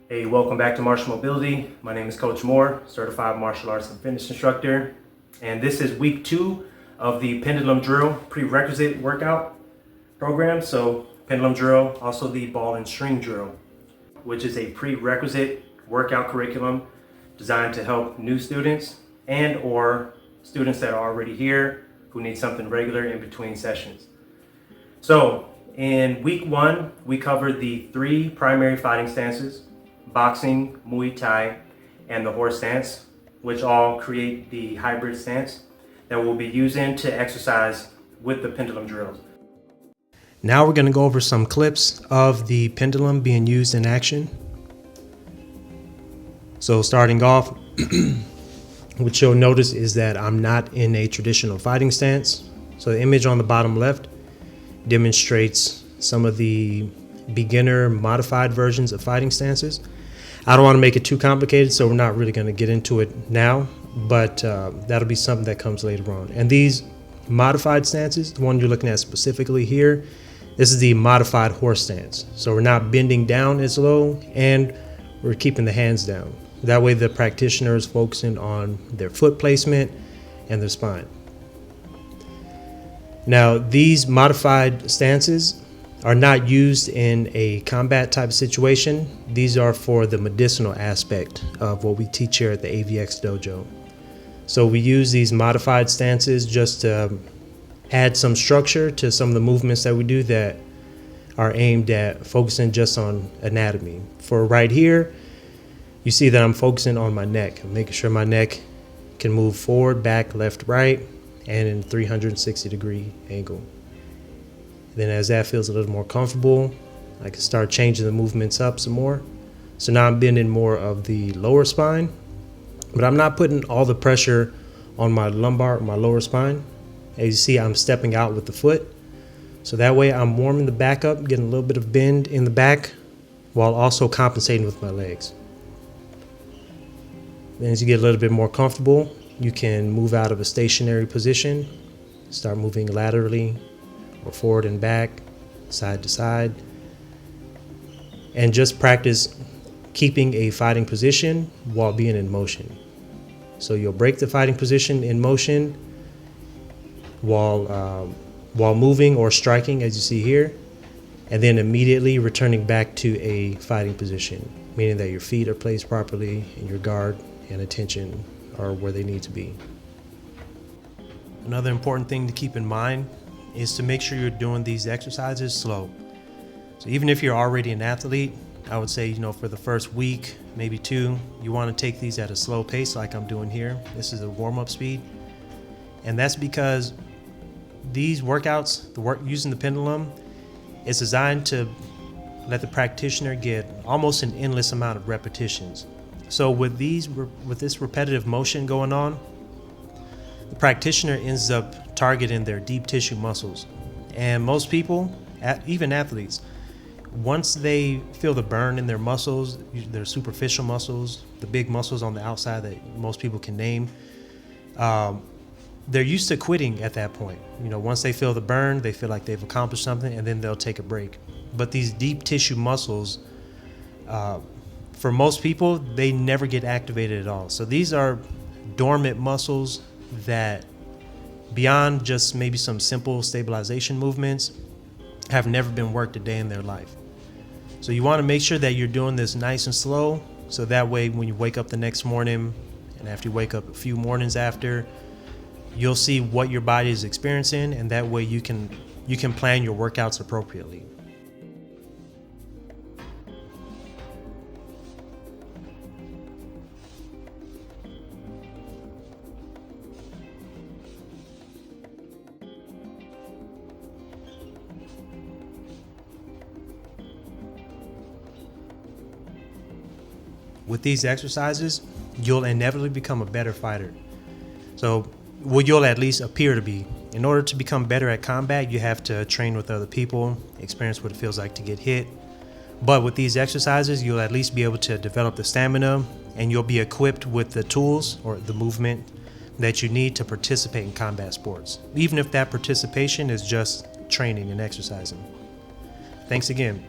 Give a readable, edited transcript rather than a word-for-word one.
Hey, welcome back to Martial Mobility. My name is Coach Moore, certified martial arts and fitness instructor. And this is week 2 of the Pendulum Drill prerequisite workout program. So Pendulum Drill, also the ball and string drill, which is a prerequisite workout curriculum designed to help new students and or students that are already here who need something regular in between sessions. So in week 1, we covered the 3 primary fighting stances: boxing, Muay Thai, and the horse stance, which all create the hybrid stance that we'll be using to exercise with the pendulum drills. Now we're going to go over some clips of the pendulum being used in action. So starting off, what you'll notice is that I'm not in a traditional fighting stance. So the image on the bottom left demonstrates some of the beginner modified versions of fighting stances. I don't want to make it too complicated, so we're not really going to get into it now, but that'll be something that comes later on. And these modified stances, the one you're looking at specifically here, this is the modified horse stance. So we're not bending down as low, and we're keeping the hands down. That way the practitioner is focusing on their foot placement and their spine. Now, these modified stances are not used in a combat type situation. These are for the medicinal aspect of what we teach here at the AVX Dojo. So we use these modified stances just to add some structure to some of the movements that we do that are aimed at focusing just on anatomy. For right here, you see that I'm focusing on my neck. I'm making sure my neck can move forward, back, left, right, and in a 360-degree angle. Then as that feels a little more comfortable, I can start changing the movements up some more. So now I'm bending more of the lower spine, but I'm not putting all the pressure on my lumbar, my lower spine. As you see, I'm stepping out with the foot. So that way I'm warming the back up, getting a little bit of bend in the back while also compensating with my legs. Then as you get a little bit more comfortable, you can move out of a stationary position, start moving laterally, or forward and back, side to side, and just practice keeping a fighting position while being in motion. So you'll break the fighting position in motion while moving or striking, as you see here, and then immediately returning back to a fighting position, meaning that your feet are placed properly and your guard and attention are where they need to be. Another important thing to keep in mind is to make sure you're doing these exercises slow. So even if you're already an athlete, I would say, for the first week, maybe 2, you want to take these at a slow pace like I'm doing here. This is a warm-up speed. And that's because these workouts, using the pendulum, is designed to let the practitioner get almost an endless amount of repetitions. So with this repetitive motion going on, the practitioner ends up targeting their deep tissue muscles. And most people, even athletes, once they feel the burn in their muscles, their superficial muscles, the big muscles on the outside that most people can name, they're used to quitting at that point. Once they feel the burn, they feel like they've accomplished something, and then they'll take a break. But these deep tissue muscles, for most people, they never get activated at all. So these are dormant muscles that, beyond just maybe some simple stabilization movements, have never been worked a day in their life. So you want to make sure that you're doing this nice and slow, so that way when you wake up the next morning, and after you wake up a few mornings after, you'll see what your body is experiencing, and that way you can plan your workouts appropriately. With these exercises, you'll inevitably become a better fighter. So, you'll at least appear to be. In order to become better at combat, you have to train with other people, experience what it feels like to get hit. But with these exercises, you'll at least be able to develop the stamina, and you'll be equipped with the tools or the movement that you need to participate in combat sports, even if that participation is just training and exercising. Thanks again.